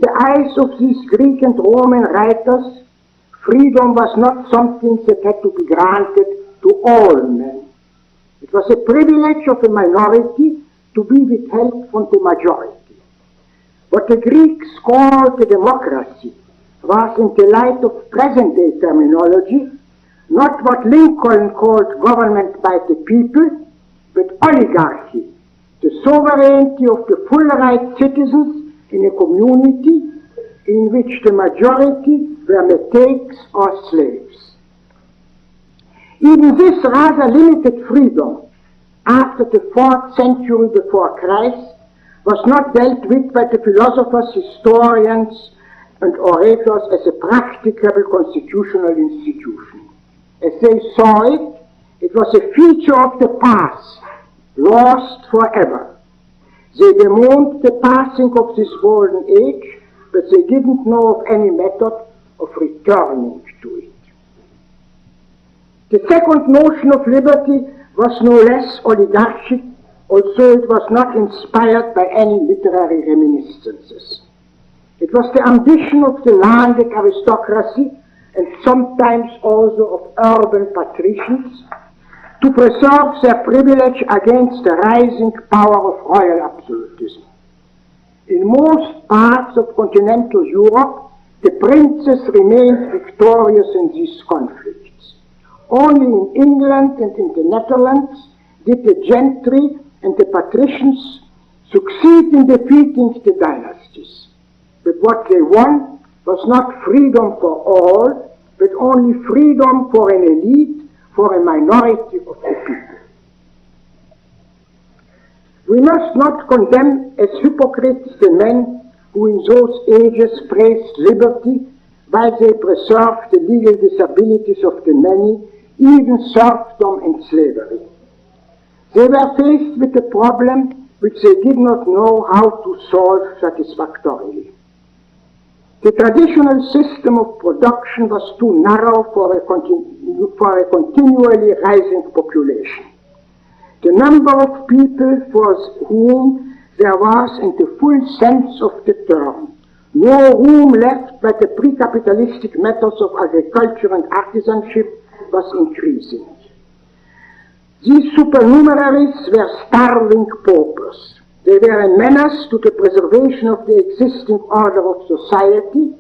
the eyes of these Greek and Roman writers, freedom was not something that had to be granted to all men. It was a privilege of a minority to be withheld from the majority. What the Greeks called a democracy was, in the light of present-day terminology, not what Lincoln called government by the people, but oligarchy, the sovereignty of the full-right citizens in a community in which the majority were metics or slaves. Even this rather limited freedom after the 4th century before Christ was not dealt with by the philosophers, historians, and orators as a practicable constitutional institution. As they saw it, it was a feature of the past, lost forever. They bemoaned the passing of this golden age, but they didn't know of any method of returning to it. The second notion of liberty was no less oligarchic, although it was not inspired by any literary reminiscences. It was the ambition of the landed aristocracy, and sometimes also of urban patricians, to preserve their privilege against the rising power of royal absolutism. In most parts of continental Europe, the princes remained victorious in these conflicts. Only in England and in the Netherlands did the gentry and the patricians succeed in defeating the dynasties. But what they won was not freedom for all, but only freedom for an elite, for a minority of the people. We must not condemn as hypocrites the men who in those ages praised liberty while they preserved the legal disabilities of the many, even serfdom and slavery. They were faced with a problem which they did not know how to solve satisfactorily. The traditional system of production was too narrow for a continually rising population. The number of people for whom there was, in the full sense of the term, no room left by the pre-capitalistic methods of agriculture and artisanship was increasing. These supernumeraries were starving paupers. They were a menace to the preservation of the existing order of society,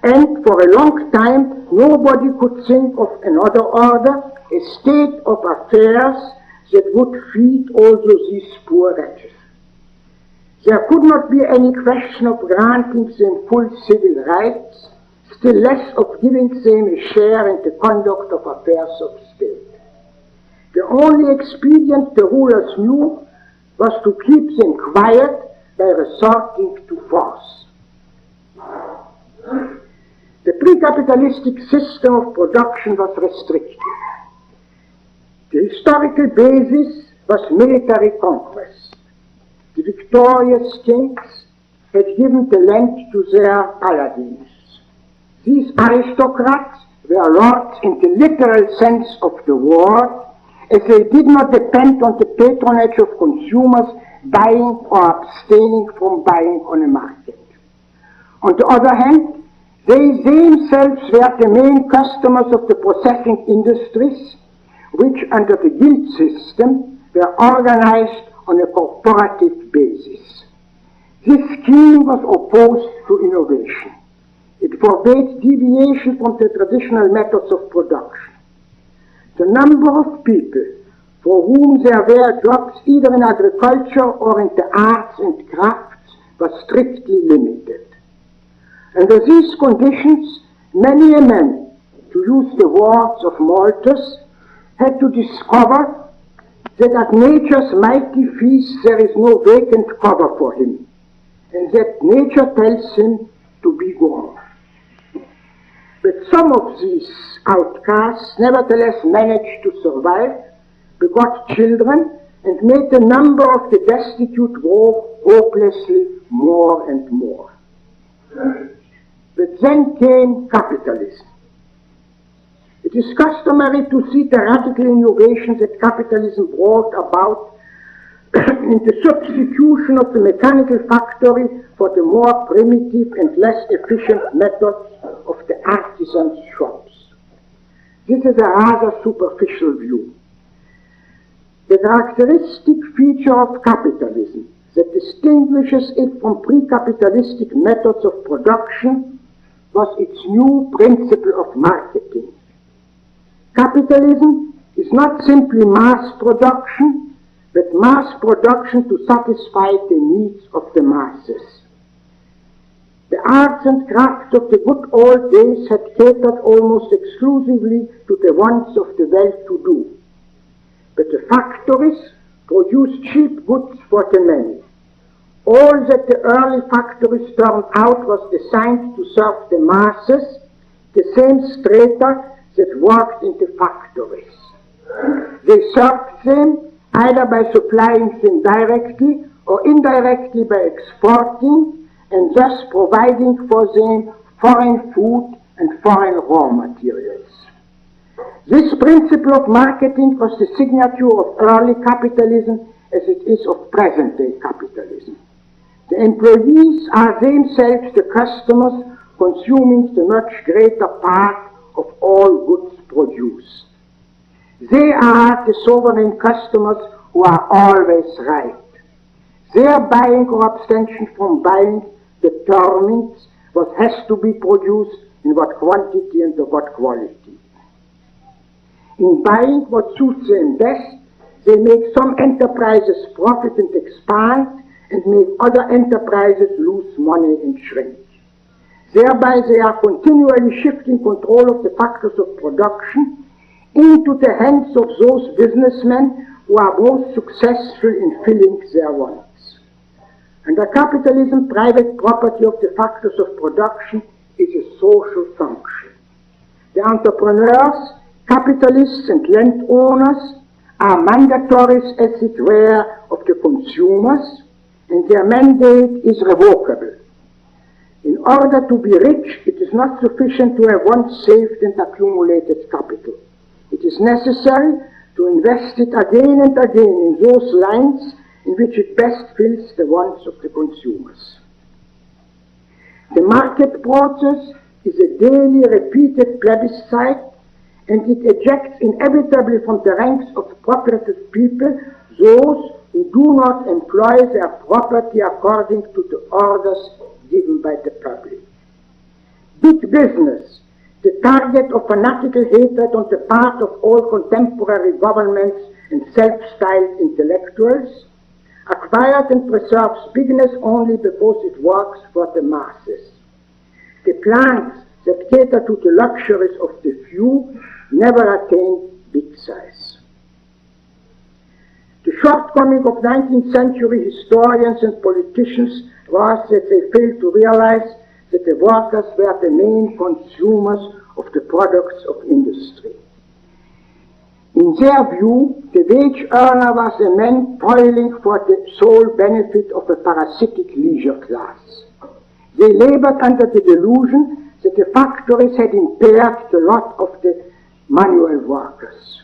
and for a long time nobody could think of another order, a state of affairs that would feed also these poor wretches. There could not be any question of granting them full civil rights, still less of giving them a share in the conduct of affairs of state. The only expedient the rulers knew was to keep them quiet by resorting to force. The pre-capitalistic system of production was restrictive. The historical basis was military conquest. The victorious kings had given the land to their paladins. These aristocrats were lords in the literal sense of the word, as they did not depend on the patronage of consumers buying or abstaining from buying on a market. On the other hand, they themselves were the main customers of the processing industries, which under the guild system were organized on a corporative basis. This scheme was opposed to innovation. It forbade deviation from the traditional methods of production. The number of people for whom there were jobs either in agriculture or in the arts and crafts was strictly limited. Under these conditions, many a man, to use the words of Malthus, had to discover that at nature's mighty feast there is no vacant cover for him, and that nature tells him to be gone. But some of these outcasts nevertheless managed to survive, begot children, and made the number of the destitute grow hopelessly more and more. But then came capitalism. It is customary to see the radical innovations that capitalism brought about in the substitution of the mechanical factory for the more primitive and less efficient methods of the artisan's shops. This is a rather superficial view. The characteristic feature of capitalism that distinguishes it from pre-capitalistic methods of production was its new principle of marketing. Capitalism is not simply mass production, but mass production to satisfy the needs of the masses. The arts and crafts of the good old days had catered almost exclusively to the wants of the well-to-do. But the factories produced cheap goods for the many. All that the early factories turned out was designed to serve the masses, the same strata that worked in the factories. They served them either by supplying them directly or indirectly by exporting and thus providing for them foreign food and foreign raw materials. This principle of marketing was the signature of early capitalism as it is of present-day capitalism. The employees are themselves the customers, consuming the much greater part of all goods produced. They are the sovereign customers who are always right. Their buying or abstention from buying determines what has to be produced, in what quantity and of what quality. In buying what suits them best, they make some enterprises profit and expand, and make other enterprises lose money and shrink. Thereby they are continually shifting control of the factors of production into the hands of those businessmen who are most successful in filling their wants. Under capitalism, private property of the factors of production is a social function. The entrepreneurs, capitalists and landowners are mandatories, as it were, of the consumers, and their mandate is revocable. In order to be rich, it is not sufficient to have once saved and accumulated capital. It is necessary to invest it again and again in those lines in which it best fills the wants of the consumers. The market process is a daily repeated plebiscite, and it ejects inevitably from the ranks of propertied people those who do not employ their property according to the orders given by the public. Big business, the target of fanatical hatred on the part of all contemporary governments and self-styled intellectuals, acquired and preserves bigness only because it works for the masses. The plants that cater to the luxuries of the few never attain big size. The shortcoming of 19th century historians and politicians was that they failed to realize that the workers were the main consumers of the products of industry. In their view, the wage earner was a man toiling for the sole benefit of a parasitic leisure class. They labored under the delusion that the factories had impaired the lot of the manual workers.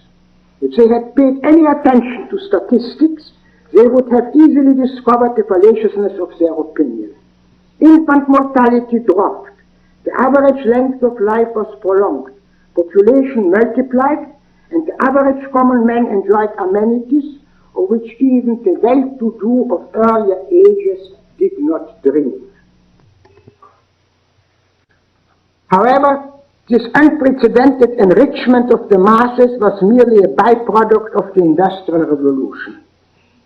If they had paid any attention to statistics, they would have easily discovered the fallaciousness of their opinion. Infant mortality dropped, the average length of life was prolonged, population multiplied, and the average common man enjoyed amenities of which even the well-to-do of earlier ages did not dream. However, this unprecedented enrichment of the masses was merely a byproduct of the Industrial Revolution.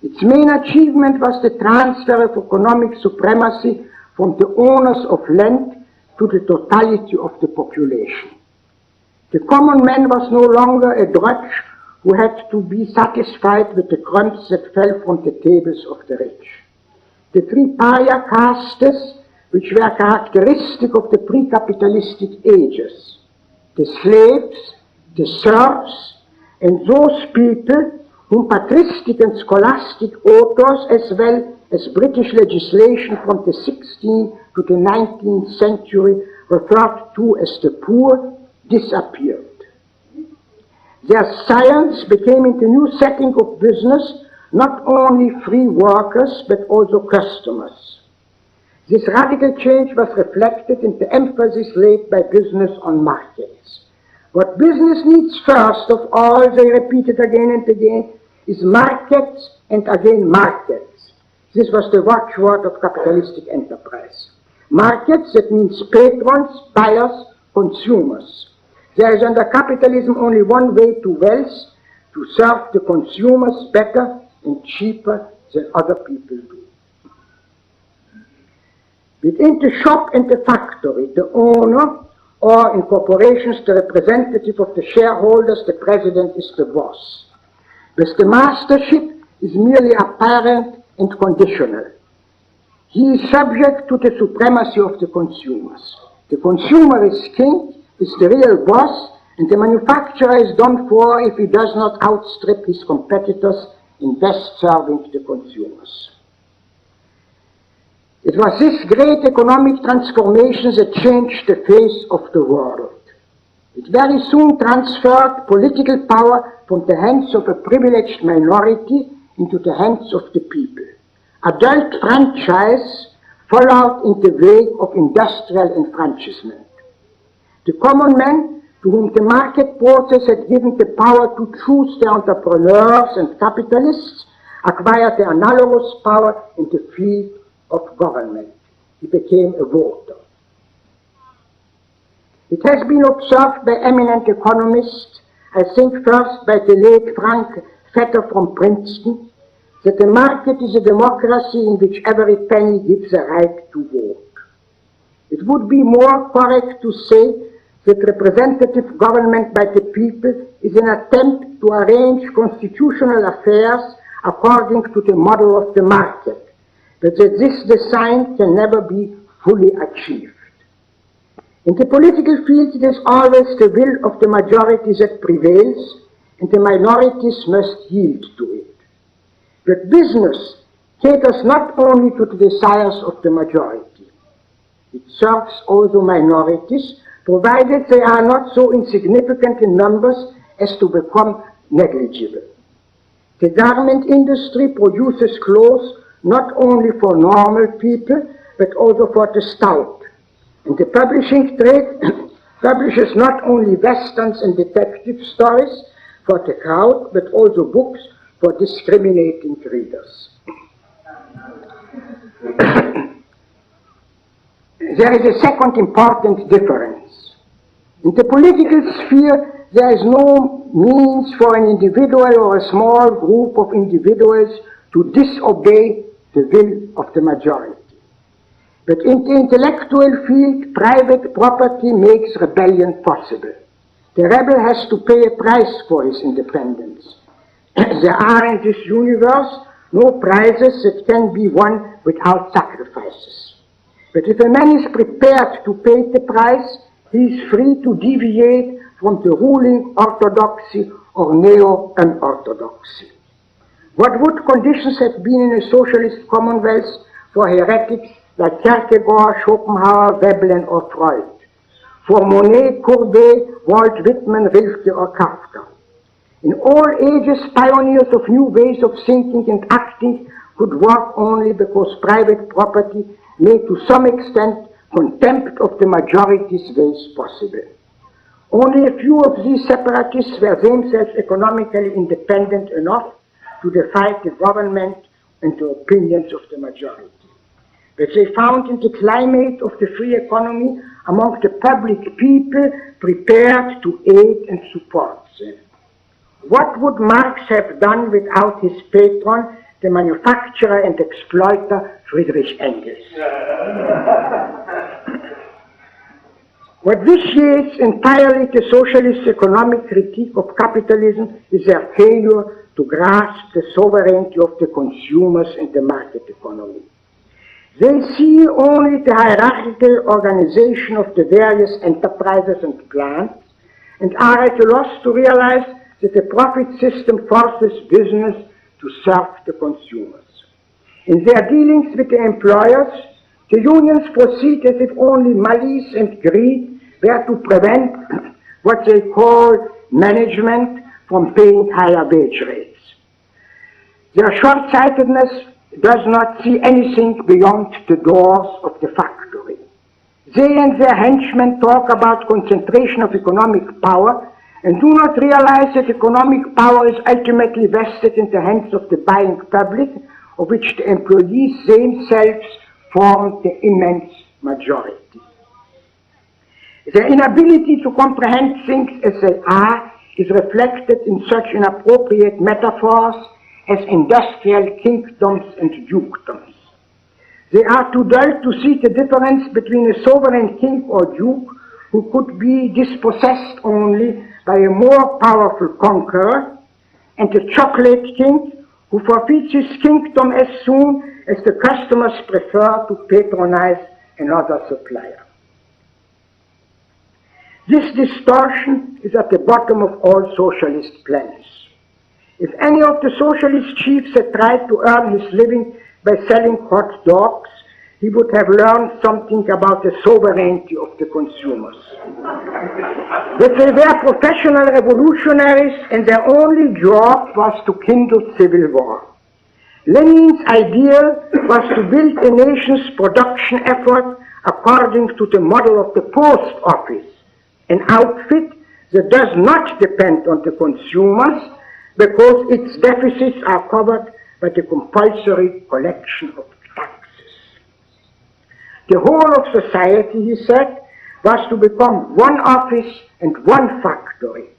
Its main achievement was the transfer of economic supremacy from the owners of land to the totality of the population. The common man was no longer a drudge who had to be satisfied with the crumbs that fell from the tables of the rich. The three pariah castes, which were characteristic of the pre-capitalistic ages, the slaves, the serfs, and those people whom patristic and scholastic authors, as well as British legislation from the 16th to the 19th century, referred to as the poor, disappeared. Their science became in the new setting of business not only free workers but also customers. This radical change was reflected in the emphasis laid by business on markets. What business needs first of all, they repeated again and again, is markets and again markets. This was the watchword of capitalistic enterprise. Markets, that means patrons, buyers, consumers. There is under capitalism only one way to wealth, to serve the consumers better and cheaper than other people do. Within the shop and the factory, the owner, or in corporations, the representative of the shareholders, the president is the boss. But the mastership is merely apparent and conditional. He is subject to the supremacy of the consumers. The consumer is king, is the real boss, and the manufacturer is done for if he does not outstrip his competitors in best serving the consumers. It was this great economic transformation that changed the face of the world. It very soon transferred political power from the hands of a privileged minority into the hands of the people. Adult franchise followed in the wake of industrial enfranchisement. The common man, to whom the market process had given the power to choose the entrepreneurs and capitalists, acquired the analogous power in the field of government. He became a voter. It has been observed by eminent economists, I think first by the late Frank Vetter from Princeton, that the market is a democracy in which every penny gives a right to vote. It would be more correct to say that representative government by the people is an attempt to arrange constitutional affairs according to the model of the market, but that this design can never be fully achieved. In the political field, it is always the will of the majority that prevails, and the minorities must yield to it. But business caters not only to the desires of the majority. It serves also minorities, provided they are not so insignificant in numbers as to become negligible. The garment industry produces clothes not only for normal people, but also for the stout. And the publishing trade publishes not only westerns and detective stories for the crowd, but also books for discriminating readers. There is a second important difference. In the political sphere, there is no means for an individual or a small group of individuals to disobey the will of the majority. But in the intellectual field, private property makes rebellion possible. The rebel has to pay a price for his independence. There are in this universe no prizes that can be won without sacrifices. But if a man is prepared to pay the price, he is free to deviate from the ruling orthodoxy or neo-unorthodoxy. What would conditions have been in a socialist commonwealth for heretics like Kierkegaard, Schopenhauer, Veblen, or Freud? For Monet, Courbet, Walt Whitman, Rilke, or Kafka? In all ages, pioneers of new ways of thinking and acting could work only because private property made to some extent contempt of the majority's ways possible. Only a few of these separatists were themselves economically independent enough to defy the government and the opinions of the majority. But they found in the climate of the free economy among the public people prepared to aid and support them. What would Marx have done without his patron, the manufacturer and exploiter Friedrich Engels? What vitiates entirely the socialist economic critique of capitalism is their failure to grasp the sovereignty of the consumers in the market economy. They see only the hierarchical organization of the various enterprises and plants, and are at a loss to realize that the profit system forces business to serve the consumers. In their dealings with the employers, the unions proceed as if only malice and greed were to prevent what they call management from paying higher wage rates. Their short-sightedness does not see anything beyond the doors of the factory. They and their henchmen talk about concentration of economic power and do not realize that economic power is ultimately vested in the hands of the buying public, of which the employees themselves form the immense majority. Their inability to comprehend things as they are is reflected in such inappropriate metaphors as industrial kingdoms and dukedoms. They are too dull to see the difference between a sovereign king or duke who could be dispossessed only by a more powerful conqueror, and a chocolate king who forfeits his kingdom as soon as the customers prefer to patronize another supplier. This distortion is at the bottom of all socialist plans. If any of the socialist chiefs had tried to earn his living by selling hot dogs, he would have learned something about the sovereignty of the consumers. But they were professional revolutionaries, and their only job was to kindle civil war. Lenin's ideal was to build a nation's production effort according to the model of the post office, an outfit that does not depend on the consumers because its deficits are covered by the compulsory collection of taxes. The whole of society, he said, was to become one office and one factory.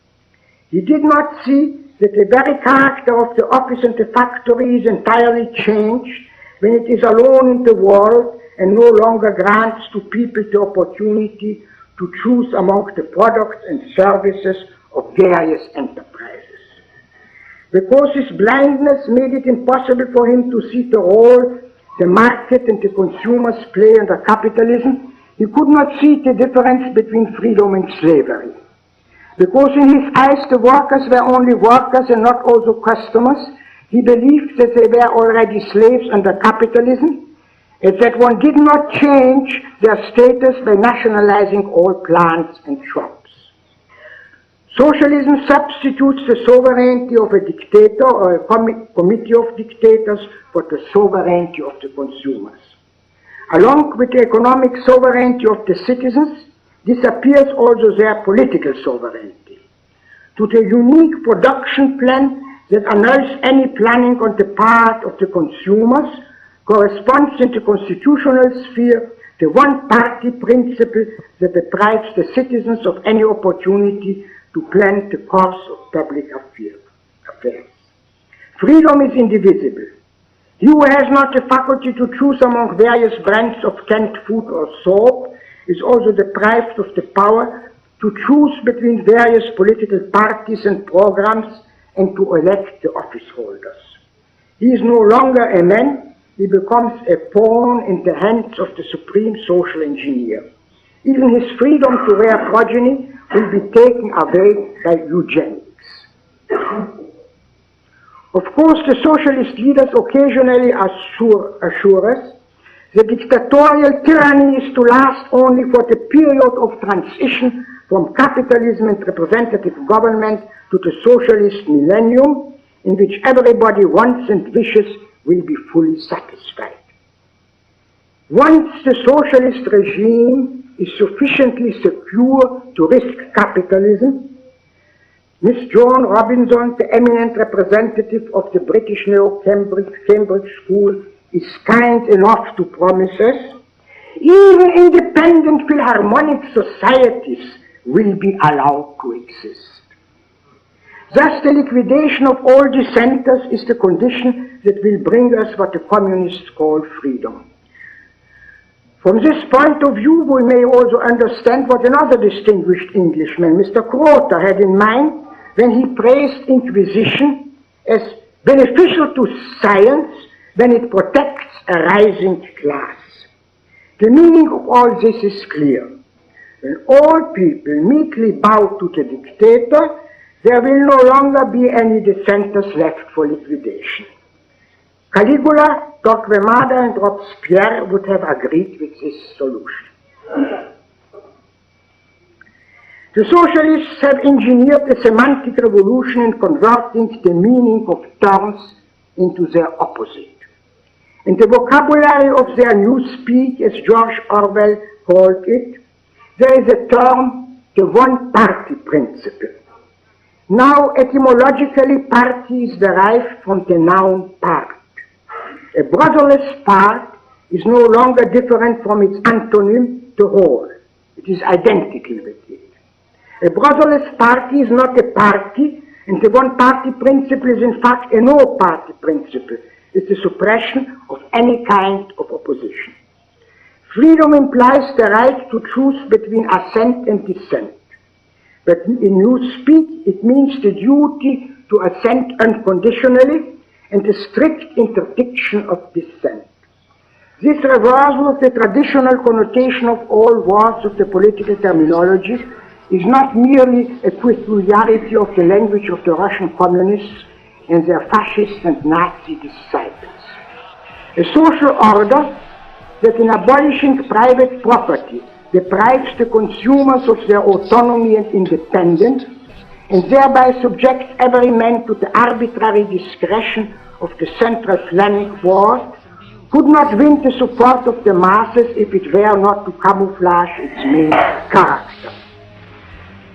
He did not see that the very character of the office and the factory is entirely changed when it is alone in the world and no longer grants to people the opportunity to choose among the products and services of various enterprises. Because his blindness made it impossible for him to see the role the market and the consumers play under capitalism, he could not see the difference between freedom and slavery. Because in his eyes the workers were only workers and not also customers, he believed that they were already slaves under capitalism, and that one did not change their status by nationalizing all plants and shops. Socialism substitutes the sovereignty of a dictator or a committee of dictators for the sovereignty of the consumers. Along with the economic sovereignty of the citizens, disappears also their political sovereignty. To the unique production plan that annuls any planning on the part of the consumers corresponds in the constitutional sphere the one-party principle that deprives the citizens of any opportunity to plan the course of public affairs. Freedom is indivisible. He who has not the faculty to choose among various brands of canned food or soap is also deprived of the power to choose between various political parties and programs and to elect the office holders. He is no longer a man, he becomes a pawn in the hands of the supreme social engineer. Even his freedom to rear progeny will be taken away by eugenics. Of course, the socialist leaders occasionally assure us that dictatorial tyranny is to last only for the period of transition from capitalism and representative government to the socialist millennium, in which everybody wants and wishes will be fully satisfied. Once the socialist regime is sufficiently secure to risk capitalism, Miss Joan Robinson, the eminent representative of the British Cambridge School, is kind enough to promise us, even independent philharmonic societies will be allowed to exist. Thus, the liquidation of all dissenters is the condition that will bring us what the communists call freedom. From this point of view, we may also understand what another distinguished Englishman, Mr. Croter, had in mind when he praised Inquisition as beneficial to science when it protects a rising class. The meaning of all this is clear. When all people meekly bow to the dictator, there will no longer be any dissenters left for liquidation. Caligula, Torquemada, and Robespierre would have agreed with this solution. The socialists have engineered a semantic revolution in converting the meaning of terms into their opposite. In the vocabulary of their newspeak, as George Orwell called it, there is a term, the one-party principle. Now, etymologically, party is derived from the noun part. A brotherless part is no longer different from its antonym, the whole. It is identical with it. A brotherless party is not a party, and the one-party principle is in fact a no-party principle. It's the suppression of any kind of opposition. Freedom implies the right to choose between assent and dissent. But in newspeak, it means the duty to assent unconditionally and the strict interdiction of dissent. This reversal of the traditional connotation of all words of the political terminology is not merely a peculiarity of the language of the Russian communists and their fascist and Nazi disciples. A social order that in abolishing private property deprives the consumers of their autonomy and independence, and thereby subjects every man to the arbitrary discretion of the central planning board, could not win the support of the masses if it were not to camouflage its main character.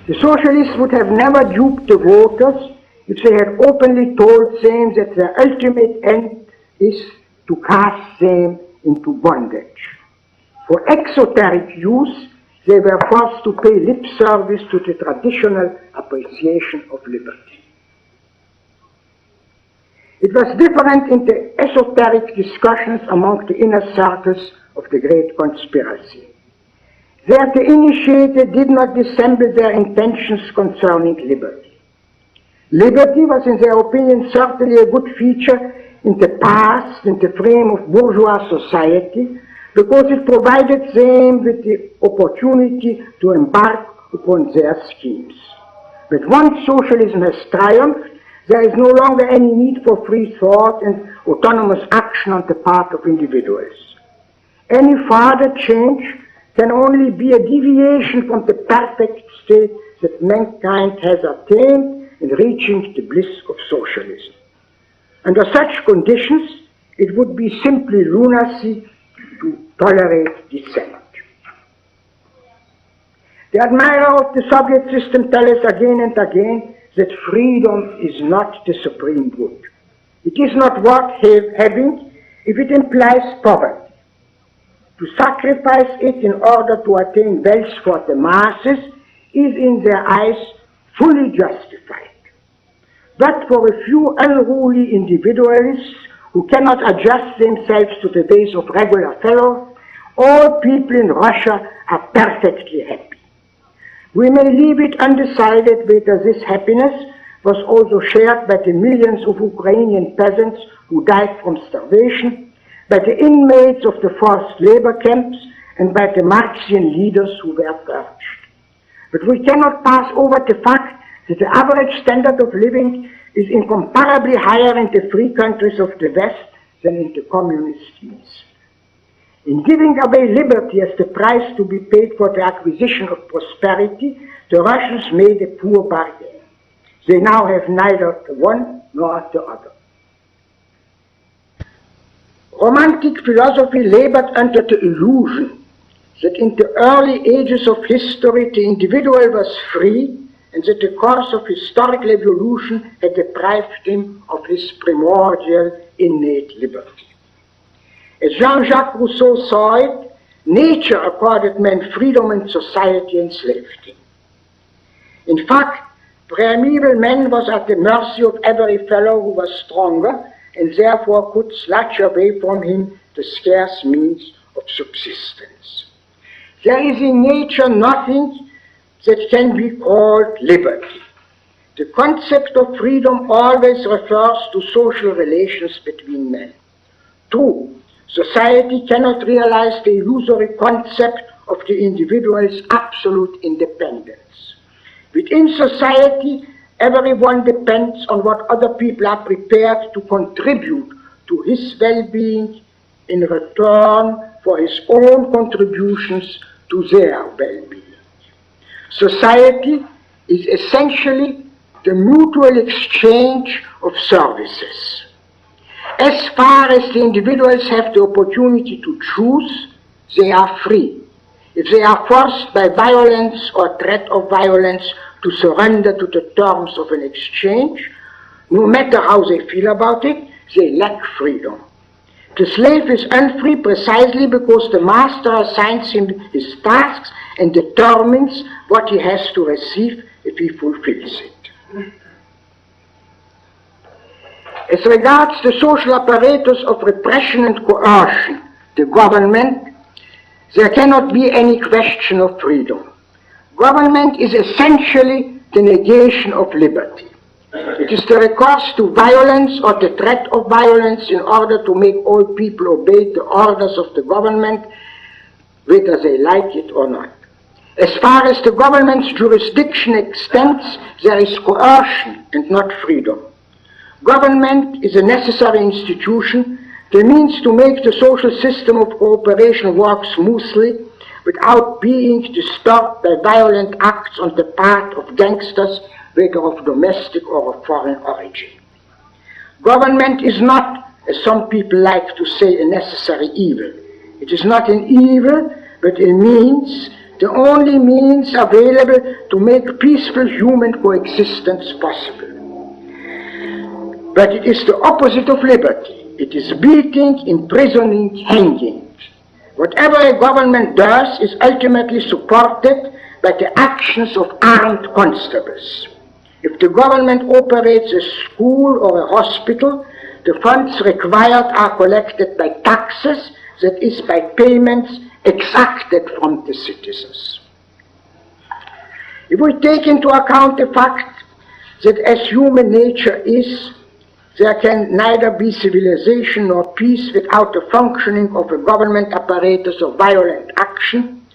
The socialists would have never duped the voters if they had openly told them that their ultimate end is to cast them into bondage. For exoteric use, they were forced to pay lip service to the traditional appreciation of liberty. It was different in the esoteric discussions among the inner circles of the great conspiracy. There the initiated did not dissemble their intentions concerning liberty. Liberty was, in their opinion, certainly a good feature in the past, in the frame of bourgeois society, because it provided them with the opportunity to embark upon their schemes. But once socialism has triumphed, there is no longer any need for free thought and autonomous action on the part of individuals. Any further change can only be a deviation from the perfect state that mankind has attained in reaching the bliss of socialism. Under such conditions, it would be simply lunacy to tolerate dissent. The admirer of the Soviet system tells us again and again that freedom is not the supreme good. It is not worth having if it implies poverty. To sacrifice it in order to attain wealth for the masses is in their eyes fully justified. But for a few unruly individualists who cannot adjust themselves to the ways of regular fellows, all people in Russia are perfectly happy. We may leave it undecided whether this happiness was also shared by the millions of Ukrainian peasants who died from starvation, by the inmates of the forced labor camps, and by the Marxian leaders who were purged. But we cannot pass over the fact that the average standard of living is incomparably higher in the free countries of the West than in the communist East. In giving away liberty as the price to be paid for the acquisition of prosperity, the Russians made a poor bargain. They now have neither the one nor the other. Romantic philosophy labored under the illusion that in the early ages of history the individual was free and that the course of historical evolution had deprived him of his primordial innate liberty. As Jean-Jacques Rousseau saw it, nature accorded man freedom and society enslaved him. In fact, primeval man was at the mercy of every fellow who was stronger and therefore could snatch away from him the scarce means of subsistence. There is in nature nothing that can be called liberty. The concept of freedom always refers to social relations between men. True, society cannot realize the illusory concept of the individual's absolute independence. Within society, everyone depends on what other people are prepared to contribute to his well-being in return for his own contributions to their well-being. Society is essentially the mutual exchange of services. As far as the individuals have the opportunity to choose, they are free. If they are forced by violence or threat of violence to surrender to the terms of an exchange, no matter how they feel about it, they lack freedom. The slave is unfree precisely because the master assigns him his tasks and determines what he has to receive if he fulfills it. As regards the social apparatus of repression and coercion, the government, there cannot be any question of freedom. Government is essentially the negation of liberty. It is the recourse to violence or the threat of violence in order to make all people obey the orders of the government, whether they like it or not. As far as the government's jurisdiction extends, there is coercion and not freedom. Government is a necessary institution, the means to make the social system of cooperation work smoothly without being disturbed by violent acts on the part of gangsters, whether of domestic or of foreign origin. Government is not, as some people like to say, a necessary evil. It is not an evil, but a means, the only means available to make peaceful human coexistence possible. But it is the opposite of liberty. It is beating, imprisoning, hanging. Whatever a government does is ultimately supported by the actions of armed constables. If the government operates a school or a hospital, the funds required are collected by taxes, that is, by payments exacted from the citizens. If we take into account the fact that as human nature is, there can neither be civilization nor peace without the functioning of a government apparatus of violent action,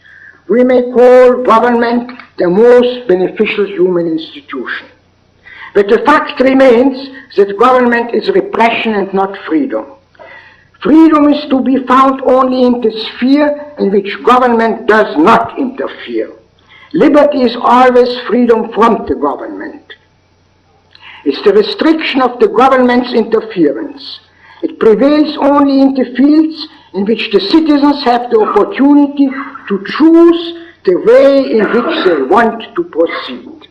we may call government the most beneficial human institution. But the fact remains that government is repression and not freedom. Freedom is to be found only in the sphere in which government does not interfere. Liberty is always freedom from the government. It's the restriction of the government's interference. It prevails only in the fields in which the citizens have the opportunity to choose the way in which they want to proceed.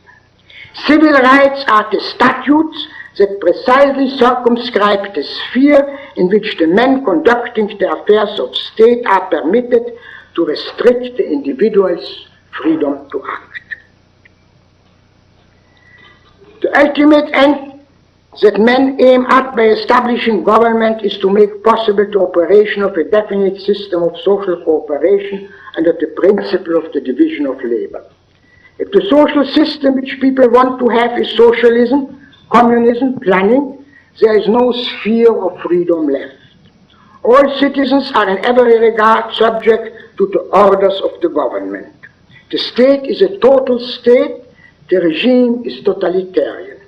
Civil rights are the statutes that precisely circumscribe the sphere in which the men conducting the affairs of state are permitted to restrict the individual's freedom to act. The ultimate end that men aim at by establishing government is to make possible the operation of a definite system of social cooperation under the principle of the division of labor. If the social system which people want to have is socialism, communism, planning, there is no sphere of freedom left. All citizens are in every regard subject to the orders of the government. The state is a total state. The regime is totalitarian.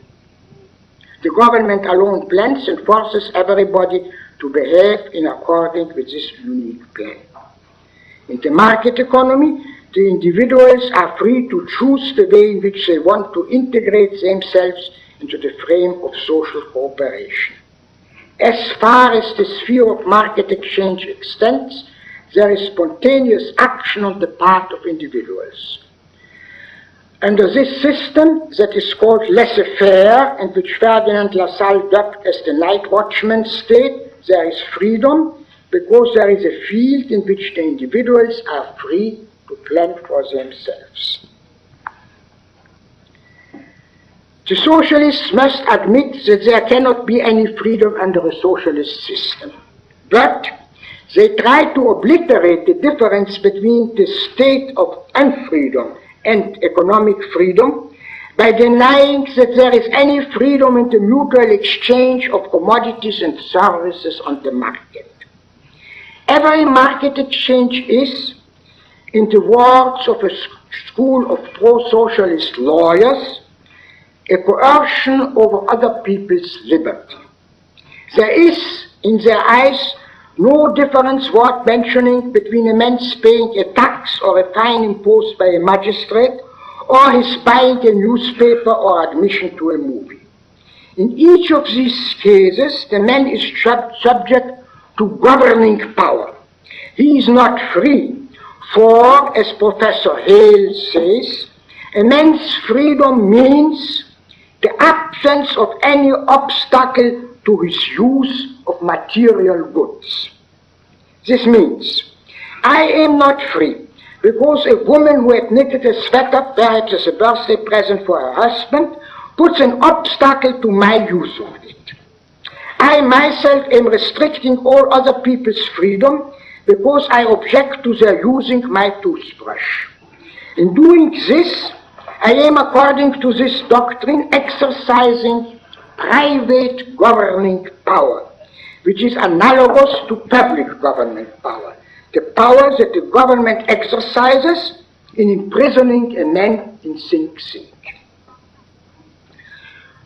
The government alone plans and forces everybody to behave in accordance with this unique plan. In the market economy, the individuals are free to choose the way in which they want to integrate themselves into the frame of social cooperation. As far as the sphere of market exchange extends, there is spontaneous action on the part of individuals. Under this system that is called laissez-faire, and which Ferdinand Lassalle dubbed as the night watchman state, there is freedom because there is a field in which the individuals are free to plan for themselves. The socialists must admit that there cannot be any freedom under a socialist system, but they try to obliterate the difference between the state of unfreedom and economic freedom by denying that there is any freedom in the mutual exchange of commodities and services on the market. Every market exchange is, in the words of a school of pro-socialist lawyers, a coercion over other people's liberty. There is, in their eyes, no difference worth mentioning between a man's paying a tax or a fine imposed by a magistrate or his buying a newspaper or admission to a movie. In each of these cases, the man is subject to governing power. He is not free, for, as Professor Hale says, a man's freedom means the absence of any obstacle to his use of material goods. This means I am not free because a woman who had knitted a sweater, perhaps as a birthday present for her husband, puts an obstacle to my use of it. I myself am restricting all other people's freedom because I object to their using my toothbrush. In doing this, I am, according to this doctrine, exercising private governing power, which is analogous to public government power, the power that the government exercises in imprisoning a man in Sing Sing.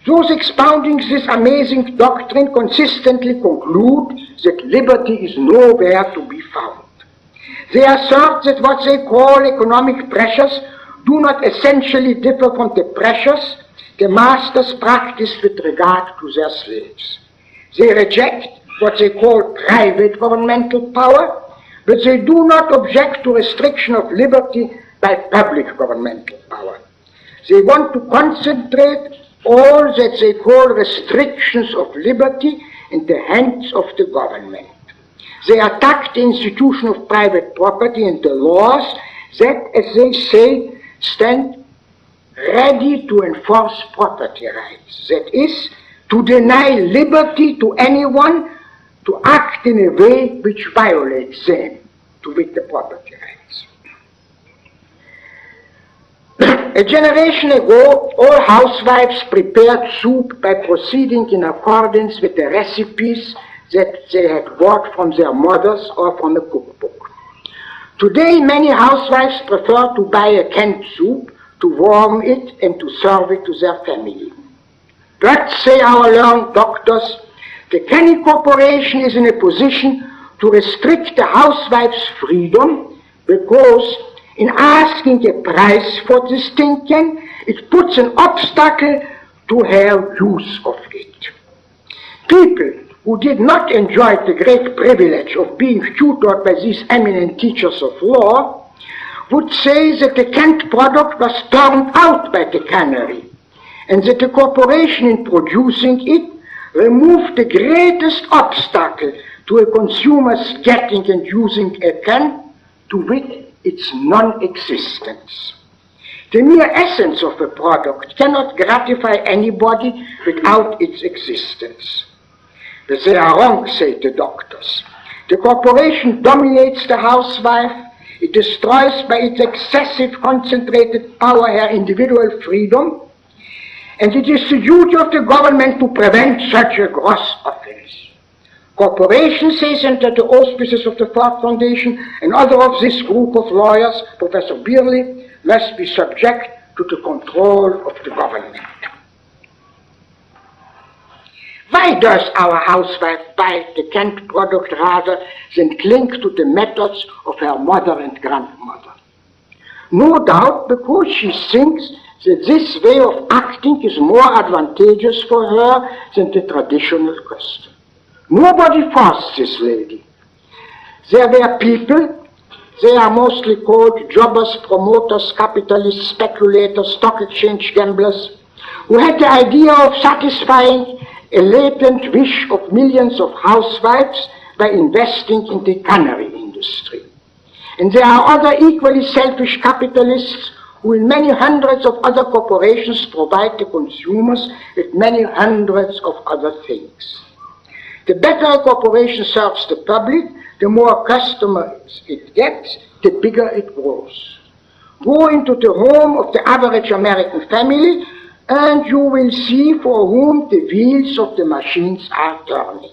Those expounding this amazing doctrine consistently conclude that liberty is nowhere to be found. They assert that what they call economic pressures do not essentially differ from the pressures the masters practice with regard to their slaves. They reject what they call private governmental power, but they do not object to restriction of liberty by public governmental power. They want to concentrate all that they call restrictions of liberty in the hands of the government. They attack the institution of private property and the laws that, as they say, stand ready to enforce property rights. That is, to deny liberty to anyone to act in a way which violates them, to wit the property rights. A generation ago, all housewives prepared soup by proceeding in accordance with the recipes that they had bought from their mothers or from a cookbook. Today, many housewives prefer to buy a canned soup, to warm it and to serve it to their family. But, say our learned doctors, the canning corporation is in a position to restrict the housewife's freedom because in asking a price for this tin can, it puts an obstacle to her use of it. People who did not enjoy the great privilege of being tutored by these eminent teachers of law would say that the canned product was turned out by the cannery, and that the corporation in producing it removed the greatest obstacle to a consumer's getting and using a can, to wit, its non-existence. The mere essence of a product cannot gratify anybody without its existence. But they are wrong, say the doctors. The corporation dominates the housewife. It destroys by its excessive concentrated power her individual freedom, and it is the duty of the government to prevent such a gross offense. Corporations, says under the auspices of the Ford Foundation and other of this group of lawyers, Professor Beerley, must be subject to the control of the government. Why does our housewife buy the canned product rather than cling to the methods of her mother and grandmother? No doubt because she thinks that this way of acting is more advantageous for her than the traditional custom. Nobody forced this lady. There were people, they are mostly called jobbers, promoters, capitalists, speculators, stock exchange gamblers, who had the idea of satisfying a latent wish of millions of housewives by investing in the cannery industry. And there are other equally selfish capitalists who in many hundreds of other corporations provide the consumers with many hundreds of other things. The better a corporation serves the public, the more customers it gets, the bigger it grows. Go into the home of the average American family and you will see for whom the wheels of the machines are turning.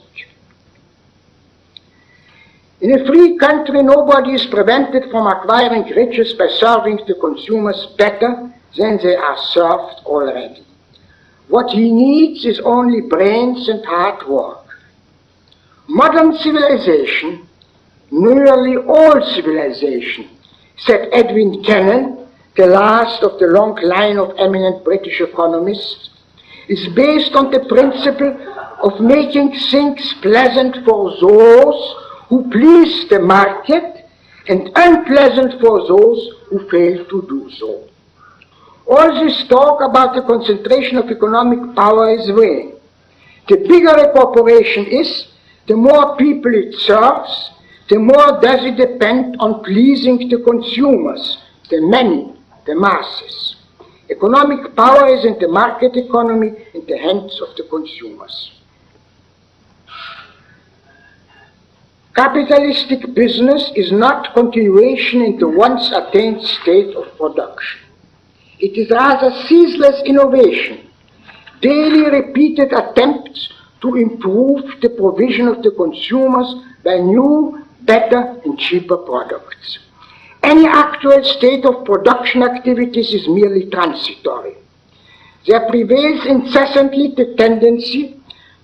In a free country, nobody is prevented from acquiring riches by serving the consumers better than they are served already. What he needs is only brains and hard work. Modern civilization, nearly all civilization, said Edwin Kennan, the last of the long line of eminent British economists, is based on the principle of making things pleasant for those who please the market and unpleasant for those who fail to do so. All this talk about the concentration of economic power is vain. The bigger a corporation is, the more people it serves, the more does it depend on pleasing the consumers, the many, the masses. Economic power is in the market economy in the hands of the consumers. Capitalistic business is not continuation in the once attained state of production. It is rather ceaseless innovation, daily repeated attempts to improve the provision of the consumers by new, better and cheaper products. Any actual state of production activities is merely transitory. There prevails incessantly the tendency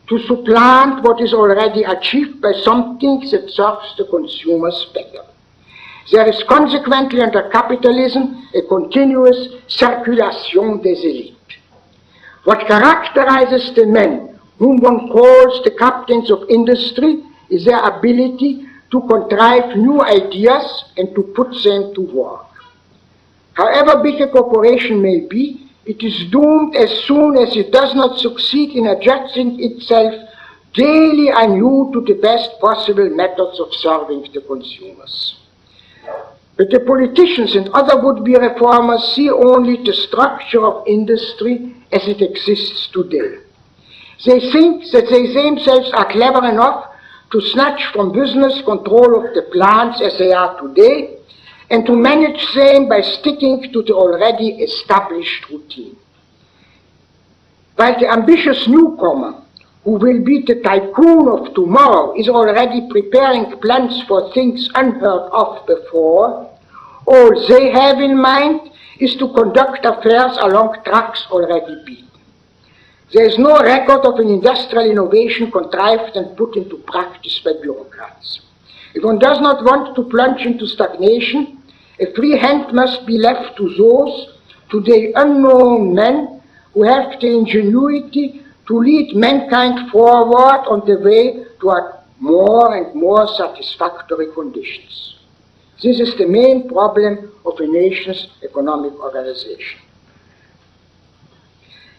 to supplant what is already achieved by something that serves the consumers better. There is consequently under capitalism a continuous circulation des élites. What characterizes the men whom one calls the captains of industry is their ability to contrive new ideas and to put them to work. However big a corporation may be, it is doomed as soon as it does not succeed in adjusting itself daily anew to the best possible methods of serving the consumers. But the politicians and other would-be reformers see only the structure of industry as it exists today. They think that they themselves are clever enough to snatch from business control of the plants as they are today, and to manage them by sticking to the already established routine. While the ambitious newcomer, who will be the tycoon of tomorrow, is already preparing plans for things unheard of before, all they have in mind is to conduct affairs along tracks already beaten. There is no record of an industrial innovation contrived and put into practice by bureaucrats. If one does not want to plunge into stagnation, a free hand must be left to those today unknown men who have the ingenuity to lead mankind forward on the way toward more and more satisfactory conditions. This is the main problem of a nation's economic organization.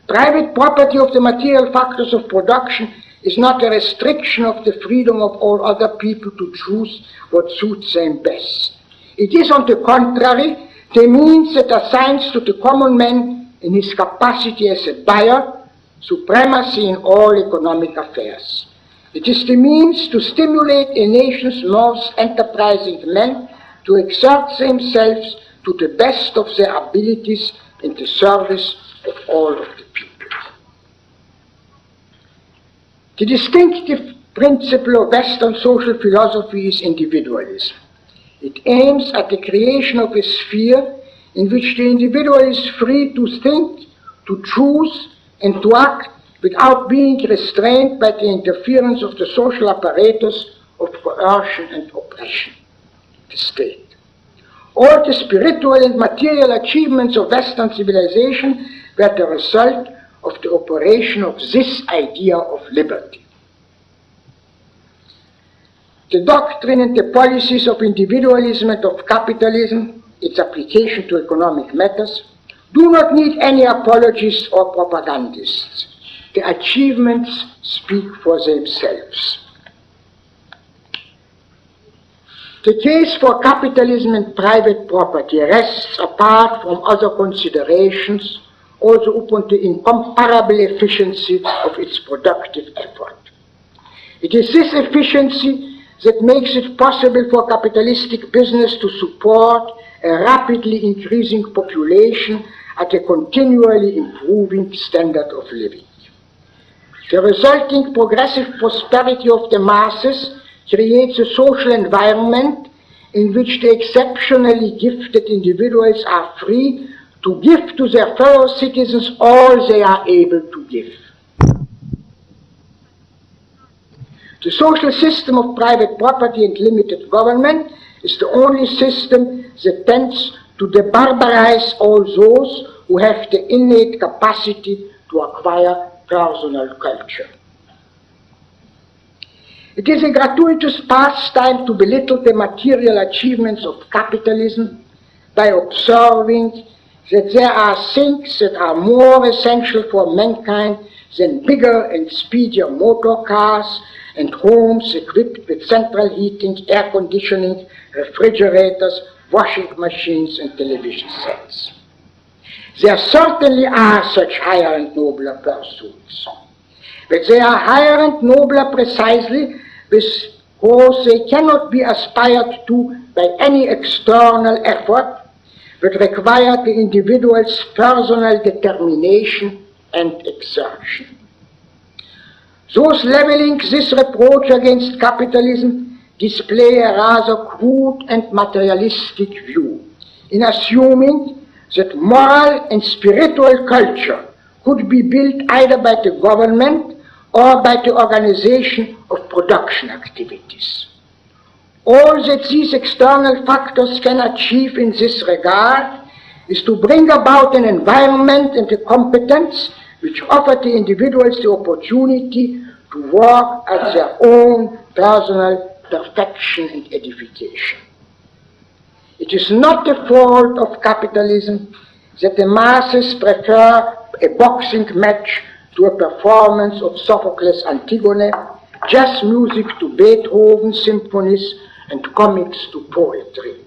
Private property of the material factors of production is not a restriction of the freedom of all other people to choose what suits them best. It is, on the contrary, the means that assigns to the common man in his capacity as a buyer supremacy in all economic affairs. It is the means to stimulate a nation's most enterprising men to exert themselves to the best of their abilities in the service of all of the people. The distinctive principle of Western social philosophy is individualism. It aims at the creation of a sphere in which the individual is free to think, to choose, and to act without being restrained by the interference of the social apparatus of coercion and oppression, the state. All the spiritual and material achievements of Western civilization were the result of the operation of this idea of liberty. The doctrine and the policies of individualism and of capitalism, its application to economic matters, do not need any apologists or propagandists. The achievements speak for themselves. The case for capitalism and private property rests apart from other considerations also upon the incomparable efficiency of its productive effort. It is this efficiency that makes it possible for capitalistic business to support a rapidly increasing population at a continually improving standard of living. The resulting progressive prosperity of the masses creates a social environment in which the exceptionally gifted individuals are free to give to their fellow citizens all they are able to give. The social system of private property and limited government is the only system that tends to debarbarize all those who have the innate capacity to acquire personal culture. It is a gratuitous pastime to belittle the material achievements of capitalism by observing that there are things that are more essential for mankind than bigger and speedier motor cars and homes equipped with central heating, air conditioning, refrigerators, washing machines, and television sets. There certainly are such higher and nobler pursuits, but they are higher and nobler precisely because they cannot be aspired to by any external effort, but require the individual's personal determination and exertion. Those leveling this reproach against capitalism display a rather crude and materialistic view in assuming that moral and spiritual culture could be built either by the government or by the organization of production activities. All that these external factors can achieve in this regard is to bring about an environment and a competence which offer the individuals the opportunity to work at their own personal perfection and edification. It is not the fault of capitalism that the masses prefer a boxing match to a performance of Sophocles' Antigone, jazz music to Beethoven's symphonies, and comics to poetry.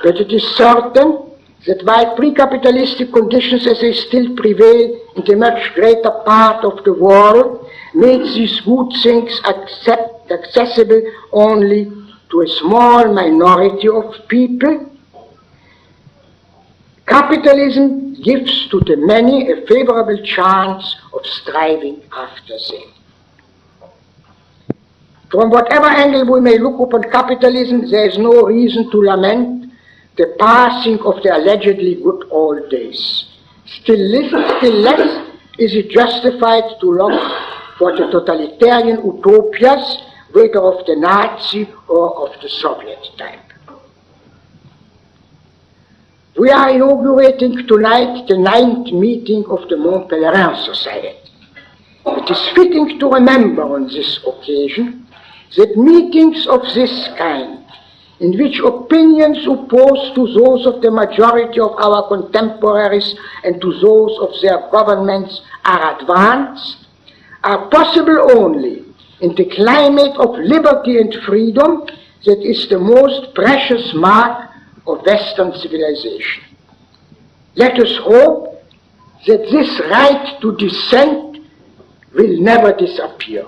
But it is certain that while pre-capitalistic conditions as they still prevail in the much greater part of the world make these good things accessible only to a small minority of people, capitalism gives to the many a favorable chance of striving after them. From whatever angle we may look upon capitalism, there is no reason to lament the passing of the allegedly good old days. Still less is it justified to look for the totalitarian utopias, whether of the Nazi or of the Soviet type. We are inaugurating tonight the 9th meeting of the Mont Pelerin Society. It is fitting to remember on this occasion that meetings of this kind, in which opinions opposed to those of the majority of our contemporaries and to those of their governments are advanced, are possible only in the climate of liberty and freedom that is the most precious mark of Western civilization. Let us hope that this right to dissent will never disappear.